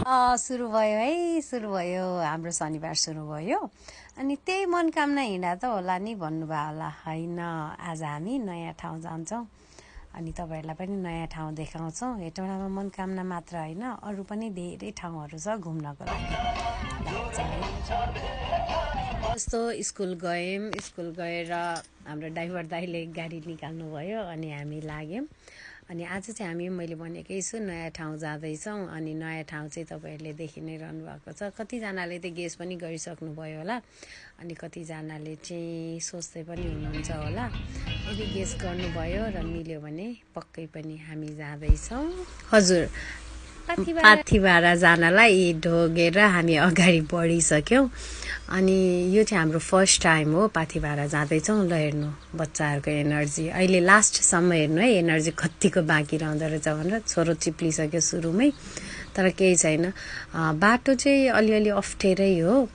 सुरु भयो है, सुरु भयो हाम्रो शनिबार सुरु भयो। अनि त्यही मनकामना हिँडा त होला नि भन्नुभयो होला होइन। आज हामी नयाँ ठाउँ जान्छौँ अनि तपाईँहरूलाई पनि नयाँ ठाउँ देखाउँछौँ। हेटौँडामा मनकामना मात्र होइन, अरू पनि धेरै ठाउँहरू छ घुम्नको लागि। जस्तो स्कुल गएर हाम्रो ड्राइभर दाइले गाडी निकाल्नु भयो अनि हामी लाग्यौँ। अनि आज चाहिँ मैले भनेकै छु नयाँ ठाउँ जाँदैछौँ। अनि नयाँ ठाउँ चाहिँ तपाईँहरूले देखि नै रहनु भएको छ। कतिजनाले त गेस पनि गरिसक्नु भयो होला, अनि कतिजनाले चाहिँ सोच्दै पनि हुनुहुन्छ होला। यदि गेस गर्नुभयो र मिल्यो भने पक्कै पनि हामी जाँदैछौँ हजुर पाथिभारा जानलाई ढोगेर हामी अगाडि बढिसक्यौँ। अनि यो चाहिँ हाम्रो फर्स्ट टाइम हो पाथिभारा जाँदैछौँ। ल हेर्नु बच्चाहरूको एनर्जी, अहिले लास्टसम्म हेर्नु है एनर्जी कतिको बाँकी रहँदो रहेछ भनेर। छोरो चिप्लिसक्यो सुरुमै, तर केही छैन। बाटो चाहिँ अलिअलि अप्ठ्यारै हो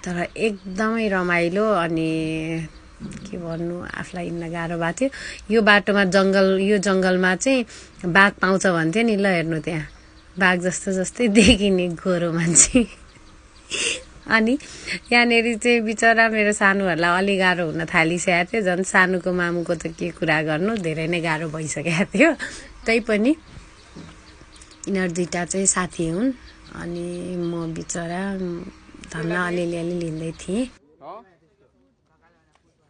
तर एकदमै रमाइलो। अनि के भन्नु, आफूलाई हिँड्न गाह्रो भएको थियो। यो बाटोमा यो जङ्गलमा चाहिँ बाघ पाउँछ भन्थ्यो नि। ल हेर्नु त्यहाँ बाघ जस्तै देखिने गोरो मान्छे। अनि यहाँनिर चाहिँ बिचरा मेरो सानोहरूलाई अलि गाह्रो हुन थालिसकेको थियो। झन् सानोको मामुको त के कुरा गर्नु, धेरै नै गाह्रो भइसकेको थियो। तैपनि यिनीहरू दुईवटा चाहिँ साथी हुन् अनि म बिचरा धन्न अलिअलि लिँदै थिएँ।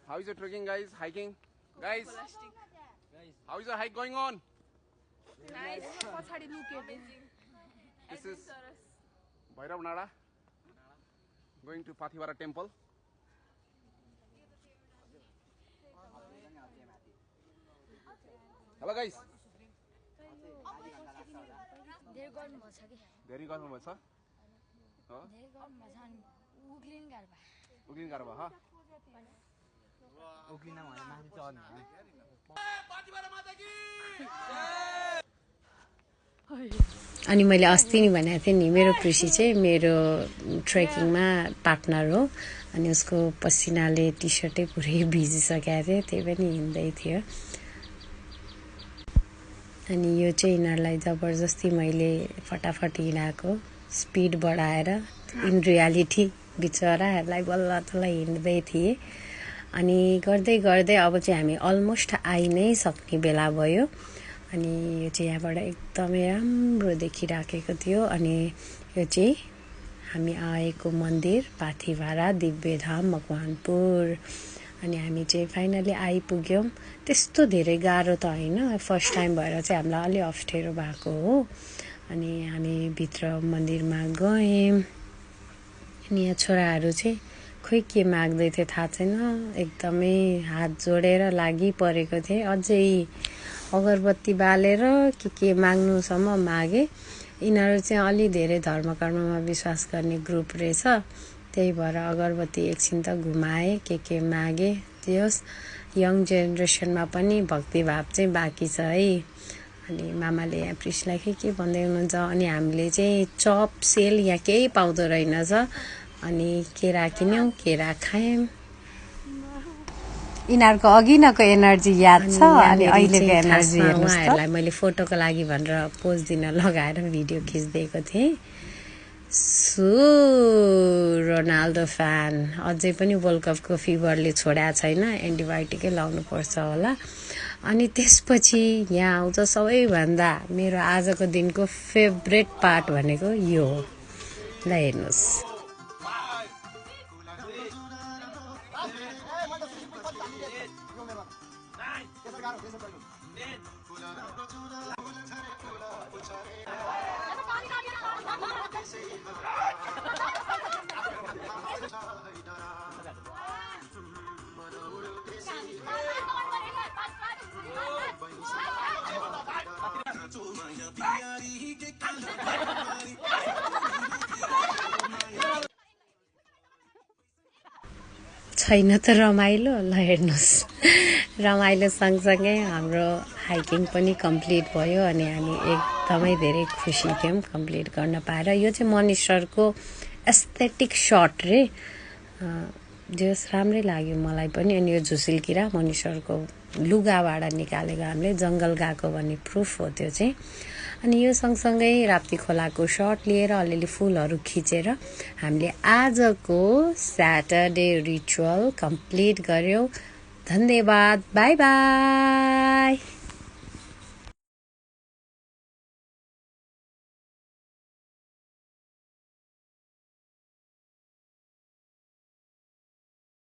How is your trekking, guys? Hiking, guys? How is the hike going on? Nice. This is Bhairav Nada going to Pathivara temple. Hello guys. धेरै गर्नुभएको छ। उक्लिन गाह्रो भयो ह। उक्लिन भने माथि चढ्नु है। पाथिभारा माता की अनि मैले अस्ति नि भनेको थिएँ नि, मेरो कृषि चाहिँ मेरो ट्रेकिङमा पार्टनर हो। अनि उसको पसिनाले टी सर्टै पुरै भिजिसकेको थियो, त्यही पनि हिँड्दै थियो। अनि यो चाहिँ यिनीहरूलाई जबरजस्ती मैले फटाफट हिँडाएको, स्पिड बढाएर इन रियालिटी बिचराहरूलाई बल्ल तल्ल हिँड्दै थिएँ। अनि गर्दै गर्दै अब चाहिँ हामी अलमोस्ट आइ नै सक्ने बेला भयो। अनि यो चाहिँ यहाँबाट एकदमै राम्रो देखिराखेको थियो। अनि यो चाहिँ हामी आएको मन्दिर पाथिभारा दिव्यधाम मकवानपुर। अनि हामी चाहिँ फाइनली आइपुग्यौँ। त्यस्तो धेरै गाह्रो त होइन, फर्स्ट टाइम भएर चाहिँ हामीलाई अलि अप्ठ्यारो भएको हो। अनि हामी भित्र मन्दिरमा गयौँ। अनि यहाँ छोराहरू चाहिँ खोइ के माग्दै थियो थाहा छैन, एकदमै हात जोडेर लागि परेको थिएँ। अझै अगरबत्ती बालेर के माग्नुसम्म मागे। यिनीहरू चाहिँ अलि धेरै धर्म कर्ममा विश्वास गर्ने ग्रुप रहेछ, त्यही भएर अगरबत्ती एकछिन त घुमाए के मागे। त्यस यङ जेनेरेसनमा पनि भक्तिभाव चाहिँ बाँकी छ है। अनि मामाले यहाँ प्रिसलाई के भन्दै हुनुहुन्छ। अनि हामीले चाहिँ चप सेल यहाँ केही पाउँदो रहेनछ। अनि केरा किन्यौँ, केरा खायौँ। यिनीहरूको अघि नको एनर्जी याद छ अनि अहिलेको एनर्जी उहाँहरूलाई मैले फोटोको लागि भनेर पोज दिन लगाएर भिडियो खिच्दिएको थिएँ। रोनाल्डो फ्यान अझै पनि वर्ल्ड कपको फिभरले छोड्या छैन, एन्टिबायोटिकै लाउनु पर्छ होला। अनि त्यसपछि यहाँ आउँछ सबैभन्दा मेरो आजको दिनको फेभरेट पार्ट भनेको यो हो। ल हेर्नुहोस्, छैन त रमाइलो। ल हेर्नुहोस्, रमाइलो सँगसँगै हाम्रो हाइकिङ पनि कम्प्लिट भयो। अनि हामी एकदमै धेरै खुसी थियौँ कम्प्लिट गर्न पाएर। यो चाहिँ मनिसरको एस्थेटिक सट रे, जस राम्रै लाग्यो मलाई पनि। अनि यो झुसिल किरा मनिसरको लुगाबाट निकालेको हामीले जङ्गल गएको भन्ने प्रुफ हो त्यो चाहिँ। अनि यो सँगसँगै राप्ती खोलाको सर्ट लिएर अलिअलि फुलहरू खिचेर हामीले आजको स्याटरडे रिचुअल कम्प्लिट गर्यौँ। धन्यवाद, बाई बाई।